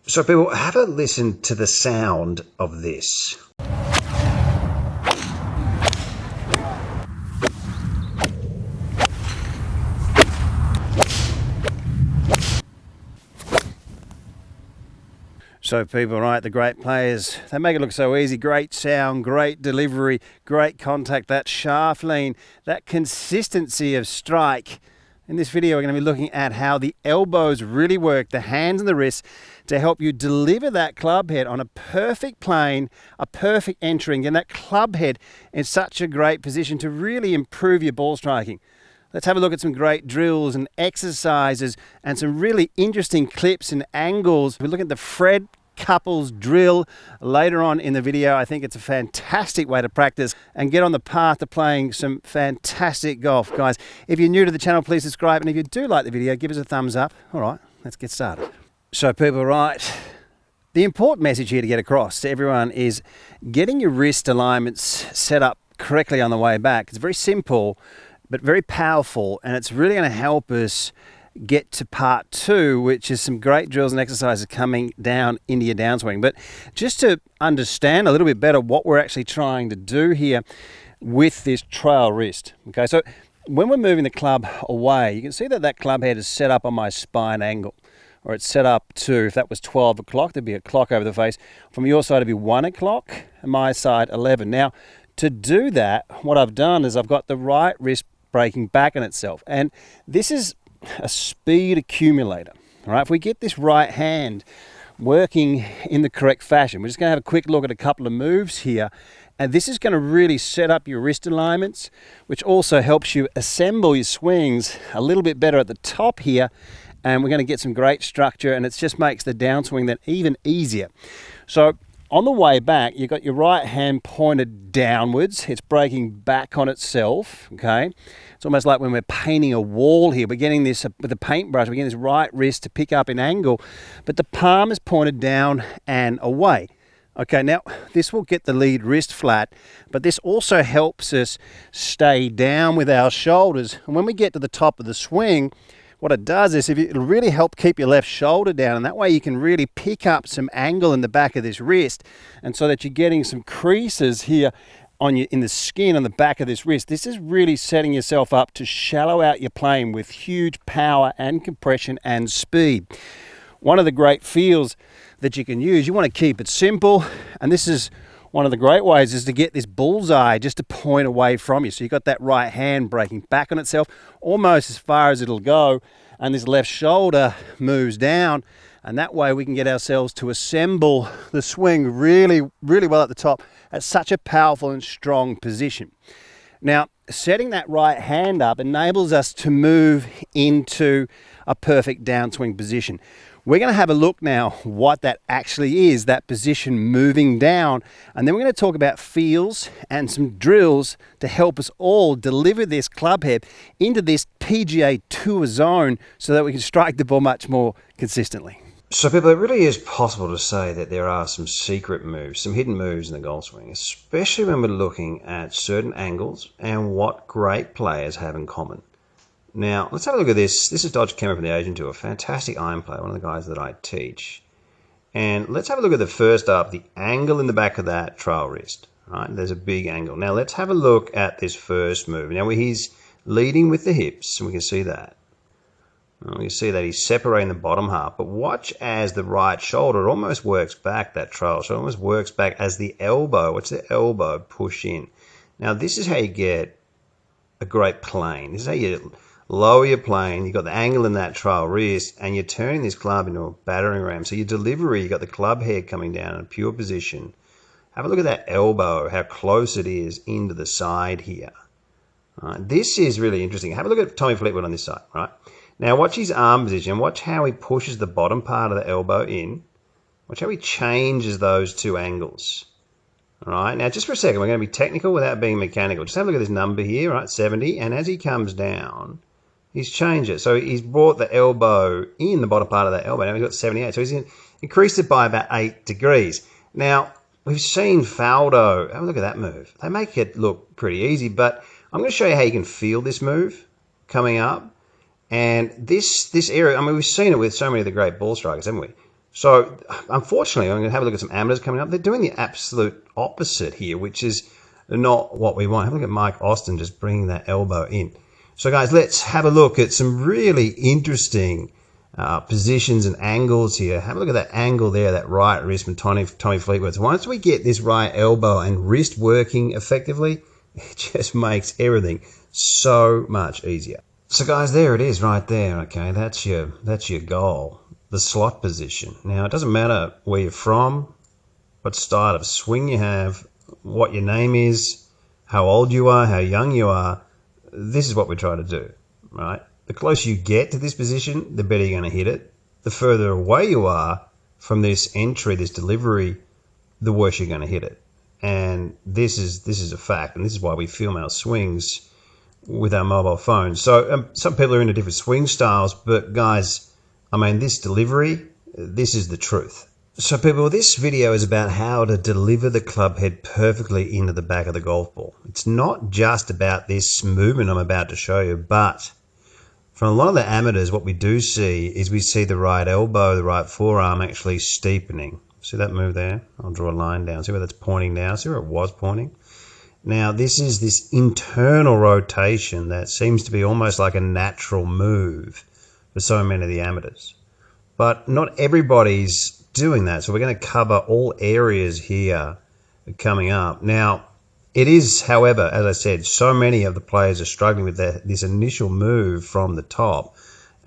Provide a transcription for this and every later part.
So people, have a listen to the sound of this. So people, right, the great players, they make it look so easy. Great sound, great delivery, great contact, that shaft lean, that consistency of strike. In this video, we're going to be looking at how the elbows really work, the hands and the wrists, to help you deliver that club head on a perfect plane, a perfect entering, and that club head in such a great position to really improve your ball striking. Let's have a look at some great drills and exercises and some really interesting clips and angles. We're looking at the Fred Couples drill later on in the video. I think it's a fantastic way to practice and get on the path to playing some fantastic golf. Guys, if you're new to the channel, please subscribe. And if you do like the video, give us a thumbs up. All right, let's get started. So people, right, the important message here to get across to everyone is getting your wrist alignments set up correctly on the way back. It's very simple, but very powerful, and it's really going to help us get to part two, which is some great drills and exercises coming down into your downswing. But just to understand a little bit better what we're actually trying to do here with this trail wrist. Okay, so when we're moving the club away, you can see that that club head is set up on my spine angle, or it's set up to, if that was 12 o'clock, there'd be a clock over the face. From your side, it'd be 1 o'clock, and my side, 11. Now, to do that, what I've done is I've got the right wrist breaking back on itself, and this is a speed accumulator. All right, if we get this right hand working in the correct fashion, we're just going to have a quick look at a couple of moves here, and this is going to really set up your wrist alignments, which also helps you assemble your swings a little bit better at the top here, and we're going to get some great structure, and it just makes the downswing then even easier. So on the way back, you've got your right hand pointed downwards. It's breaking back on itself, okay? It's almost like when we're painting a wall here. We're getting this with a paintbrush. We're getting this right wrist to pick up an angle, but the palm is pointed down and away. Okay, now this will get the lead wrist flat, but this also helps us stay down with our shoulders. And when we get to the top of the swing, what it does is it'll really help keep your left shoulder down, and that way you can really pick up some angle in the back of this wrist, and so that you're getting some creases here in the skin on the back of this wrist. This is really setting yourself up to shallow out your plane with huge power and compression and speed. One of the great feels that you can use, you want to keep it simple, and this is one of the great ways, is to get this bullseye just to point away from you. So you've got that right hand breaking back on itself almost as far as it'll go, and this left shoulder moves down, and that way we can get ourselves to assemble the swing really, really well at the top at such a powerful and strong position. Now, setting that right hand up enables us to move into a perfect downswing position. We're going to have a look now what that actually is, that position moving down, and then we're going to talk about feels and some drills to help us all deliver this club head into this PGA Tour zone so that we can strike the ball much more consistently. So people, it really is possible to say that there are some secret moves, some hidden moves in the golf swing, especially when we're looking at certain angles and what great players have in common. Now, let's have a look at this. This is Dodge Cameron from the Asian Tour, a fantastic iron player, one of the guys that I teach. And let's have a look at the first up, the angle in the back of that trail wrist. Right, there's a big angle. Now, let's have a look at this first move. Now, he's leading with the hips, and we can see that. We can see that he's separating the bottom half, but watch as the right shoulder almost works back, that trail. So it almost works back as the elbow. Watch the elbow push in. Now, this is how you get a great plane. This is how you lower your plane. You've got the angle in that trail wrist, and you're turning this club into a battering ram. So your delivery, you've got the club head coming down in a pure position. Have a look at that elbow, how close it is into the side here. Right, this is really interesting. Have a look at Tommy Fleetwood on this side. Right. Now watch his arm position. Watch how he pushes the bottom part of the elbow in. Watch how he changes those two angles. All right. Now just for a second, we're going to be technical without being mechanical. Just have a look at this number here, right? 70. And as he comes down, he's changed it. So he's brought the elbow in, the bottom part of that elbow. Now he's got 78. So he's increased it by about 8 degrees. Now, we've seen Faldo. Have a look at that move. They make it look pretty easy, but I'm going to show you how you can feel this move coming up. And this area, I mean, we've seen it with so many of the great ball strikers, haven't we? So, unfortunately, I'm going to have a look at some amateurs coming up. They're doing the absolute opposite here, which is not what we want. Have a look at Mike Austin just bringing that elbow in. So, guys, let's have a look at some really interesting positions and angles here. Have a look at that angle there, that right wrist from Tommy Fleetwood. So once we get this right elbow and wrist working effectively, it just makes everything so much easier. So, guys, there it is right there. Okay, that's your goal. The slot position. Now, it doesn't matter where you're from, what style of swing you have, what your name is, how old you are, how young you are. This is what we're trying to do, right? The closer you get to this position, the better you're going to hit it. The further away you are from this entry, this delivery, the worse you're going to hit it. And this is a fact, and this is why we film our swings with our mobile phones. So some people are into different swing styles, but guys, I mean, this delivery, this is the truth. So people, this video is about how to deliver the club head perfectly into the back of the golf ball. It's not just about this movement I'm about to show you, but from a lot of the amateurs, what we do see is we see the right elbow, the right forearm actually steepening. See that move there? I'll draw a line down. See where that's pointing now? See where it was pointing? Now, this is this internal rotation that seems to be almost like a natural move for so many of the amateurs. But not everybody's doing that, so we're going to cover all areas here coming up. Now, it is, however, as I said, so many of the players are struggling with this initial move from the top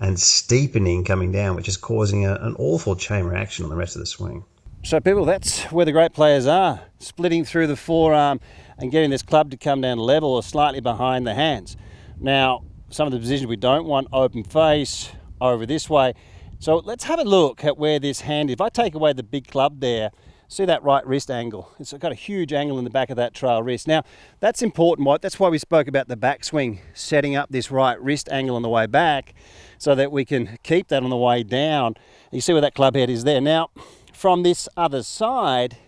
and steepening coming down, which is causing an awful chain reaction on the rest of the swing. So people, that's where the great players are, splitting through the forearm and getting this club to come down level or slightly behind the hands. Now, some of the positions we don't want, open face, over this way. So let's have a look at where this hand is. If I take away the big club there, see that right wrist angle. It's got a huge angle in the back of that trail wrist. Now, that's important. That's why we spoke about the backswing, setting up this right wrist angle on the way back so that we can keep that on the way down. You see where that club head is there. Now, from this other side,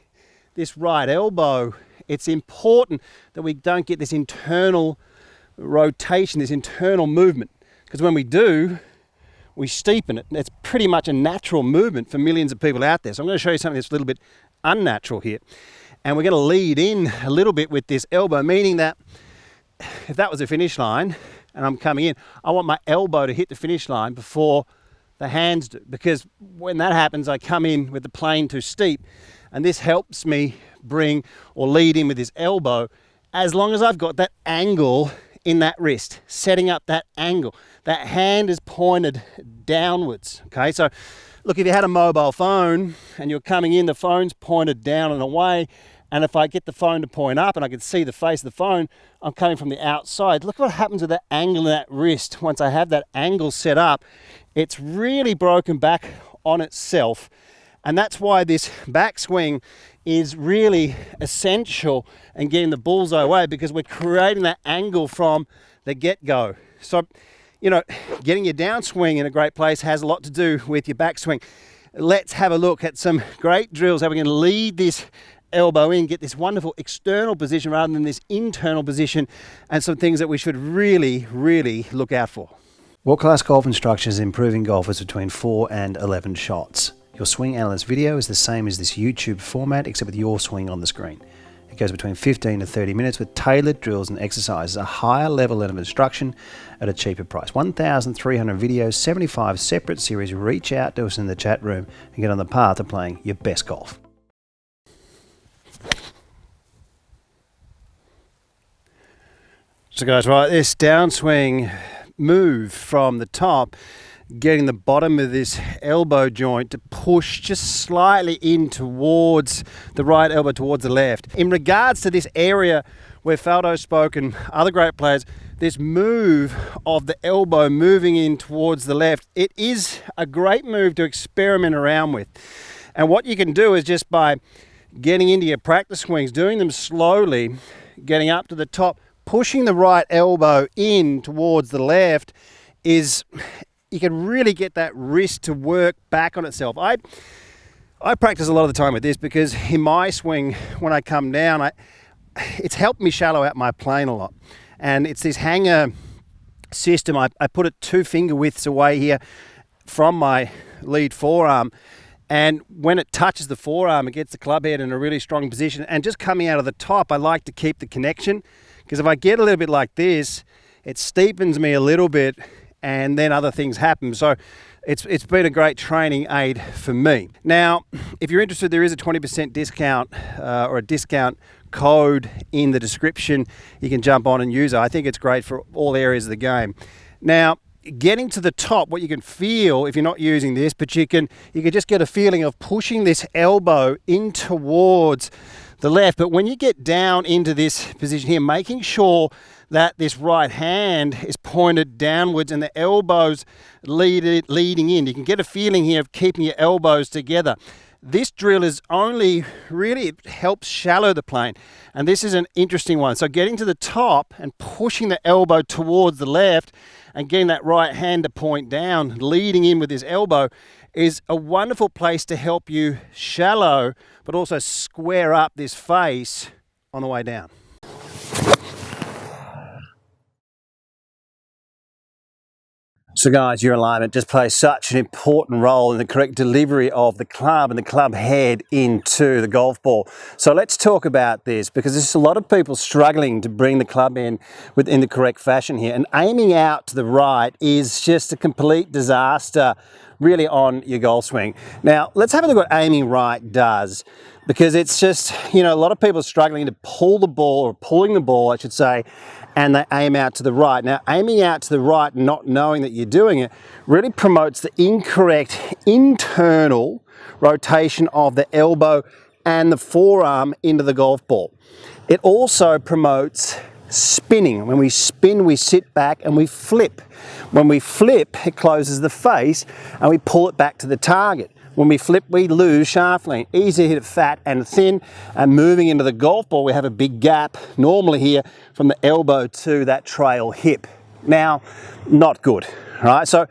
this right elbow, it's important that we don't get this internal rotation, this internal movement. Because when we do, we steepen it. It's pretty much a natural movement for millions of people out there. So I'm going to show you something that's a little bit unnatural here. And we're going to lead in a little bit with this elbow, meaning that if that was a finish line and I'm coming in, I want my elbow to hit the finish line before the hands do. Because when that happens, I come in with the plane too steep. And this helps me bring or lead in with this elbow as long as I've got that angle in that wrist, setting up that angle. That hand is pointed downwards, okay? So look, if you had a mobile phone and you're coming in, the phone's pointed down and away, and if I get the phone to point up and I can see the face of the phone, I'm coming from the outside. Look what happens with that angle in that wrist. Once I have that angle set up, it's really broken back on itself. And that's why this backswing is really essential in getting the bullseye away, because we're creating that angle from the get-go. So, you know, getting your downswing in a great place has a lot to do with your backswing. Let's have a look at some great drills, how we can lead this elbow in, get this wonderful external position rather than this internal position, and some things that we should really, really look out for. World-class golf instructors improving golfers between 4 and 11 shots. Your swing analyst video is the same as this YouTube format, except with your swing on the screen. It goes between 15 to 30 minutes with tailored drills and exercises, a higher level of instruction at a cheaper price. 1,300 videos, 75 separate series. Reach out to us in the chat room and get on the path to playing your best golf. So guys, right, this downswing move from the top, getting the bottom of this elbow joint to push just slightly in towards the right elbow, towards the left. In regards to this area where Faldo spoke and other great players, this move of the elbow moving in towards the left, it is a great move to experiment around with. And what you can do is just by getting into your practice swings, doing them slowly, getting up to the top, pushing the right elbow in towards the left, is you can really get that wrist to work back on itself. I practice a lot of the time with this because in my swing, when I come down, it's helped me shallow out my plane a lot. And it's this hanger system. I put it 2 finger widths away here from my lead forearm, And when it touches the forearm, it gets the club head in a really strong position. And just coming out of the top, I like to keep the connection, because if I get a little bit like this, it steepens me a little bit and then other things happen. So it's been a great training aid for me. Now, if you're interested, there is a 20% discount or a discount code in the description. You can jump on and use it. I think it's great for all areas of the game. Now, getting to the top, what you can feel if you're not using this, but you can just get a feeling of pushing this elbow in towards the left. But when you get down into this position here, making sure that this right hand is pointed downwards and the elbows leading in. You can get a feeling here of keeping your elbows together. This drill is only really, it helps shallow the plane. And this is an interesting one. So getting to the top and pushing the elbow towards the left and getting that right hand to point down, leading in with this elbow, is a wonderful place to help you shallow, but also square up this face on the way down. So guys, your alignment just plays such an important role in the correct delivery of the club and the club head into the golf ball. So let's talk about this, because there's a lot of people struggling to bring the club in within the correct fashion here. And aiming out to the right is just a complete disaster really on your golf swing. Now, let's have a look at what aiming right does, because it's just, you know, a lot of people are struggling to pull the ball, or pulling the ball, I should say, and they aim out to the right. Now, aiming out to the right, not knowing that you're doing it, really promotes the incorrect internal rotation of the elbow and the forearm into the golf ball. It also promotes spinning. When we spin, we sit back and we flip. When we flip, it closes the face and we pull it back to the target. When we flip, we lose shaft length. Easy to hit it fat and thin, and moving into the golf ball, we have a big gap normally here from the elbow to that trail hip. Now, not good, right? So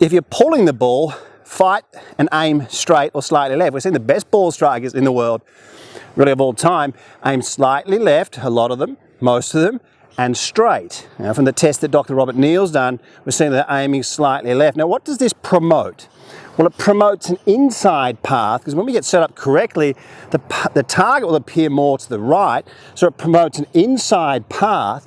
if you're pulling the ball, fight and aim straight or slightly left. We're seeing the best ball strikers in the world, really of all time, aim slightly left, a lot of them, most of them, and straight. Now, from the test that Dr. Robert Neal's done, we're seeing they're aiming slightly left. Now, what does this promote? Well, it promotes an inside path, because when we get set up correctly, the target will appear more to the right, so it promotes an inside path.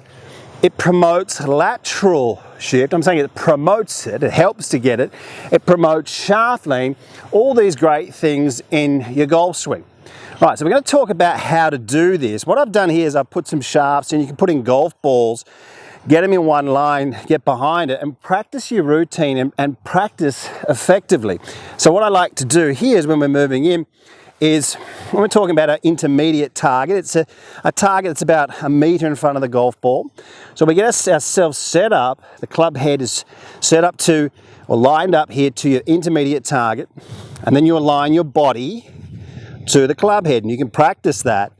It promotes lateral shift. I'm saying it promotes it, it helps to get it. It promotes shaft length, all these great things in your golf swing. Right, so we're going to talk about how to do this. What I've done here is I've put some shafts, and you can put in golf balls, get them in one line, get behind it, and practice your routine and practice effectively. So what I like to do here is, when we're moving in, is when we're talking about an intermediate target, it's a target that's about a metre in front of the golf ball. So we get ourselves set up, the club head is set up to, or lined up here to your intermediate target, and then you align your body to the club head, and you can practice that.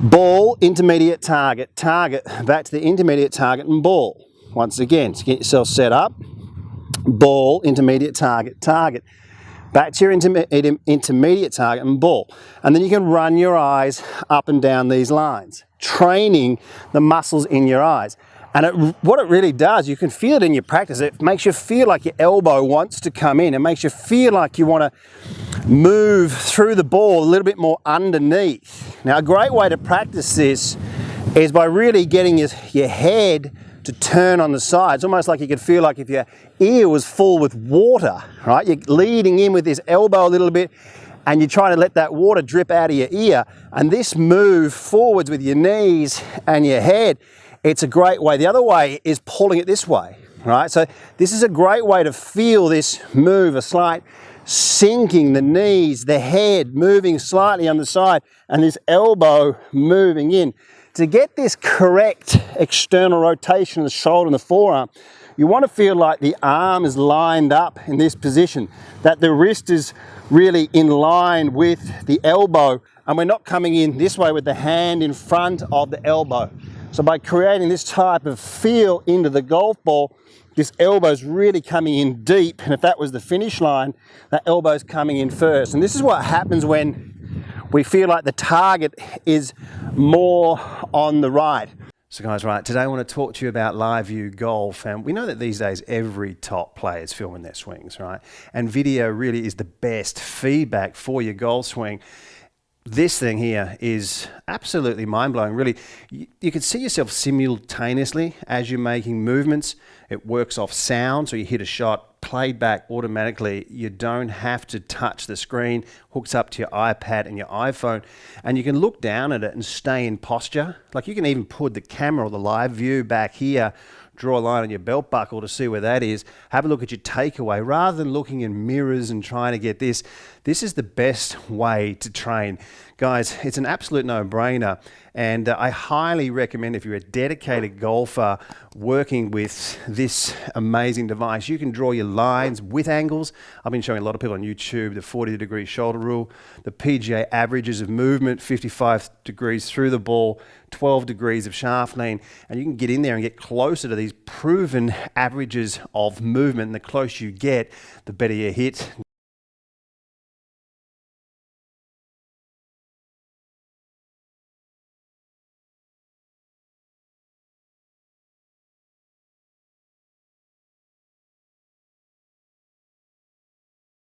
Ball, intermediate target, target, back to the intermediate target, and ball. Once again, to get yourself set up, ball, intermediate target, target, back to your intermediate target, and ball. And then you can run your eyes up and down these lines, training the muscles in your eyes. And what it really does, you can feel it in your practice, it makes you feel like your elbow wants to come in. It makes you feel like you want to move through the ball a little bit more underneath. Now, a great way to practice this is by really getting your head to turn on the side. It's almost like you could feel like if your ear was full with water, right? You're leading in with this elbow a little bit, and you're trying to let that water drip out of your ear. And this move forwards with your knees and your head, it's a great way. The other way is pulling it this way, right? So this is a great way to feel this move, a slight sinking, the knees, the head moving slightly on the side, and this elbow moving in. To get this correct external rotation of the shoulder and the forearm, you want to feel like the arm is lined up in this position, that the wrist is really in line with the elbow, and we're not coming in this way with the hand in front of the elbow. So by creating this type of feel into the golf ball, this elbow's really coming in deep, and if that was the finish line, that elbow's coming in first. And this is what happens when we feel like the target is more on the right. So guys, right, today I want to talk to you about live view golf, and we know that these days every top player is filming their swings, right? And video really is the best feedback for your golf swing. This thing here is absolutely mind-blowing, really. You can see yourself simultaneously as you're making movements. It works off sound, so you hit a shot, played back automatically. You don't have to touch the screen, hooks up to your iPad and your iPhone, and you can look down at it and stay in posture. Like you can even put the camera or the live view back here, draw a line on your belt buckle to see where that is, have a look at your takeaway, rather than looking in mirrors and trying to get this. This is the best way to train. Guys, it's an absolute no-brainer, and I highly recommend if you're a dedicated golfer working with this amazing device. You can draw your lines with angles. I've been showing a lot of people on YouTube the 40-degree shoulder rule, the PGA averages of movement, 55 degrees through the ball, 12 degrees of shaft lean, and you can get in there and get closer to these proven averages of movement. And the closer you get, the better you hit.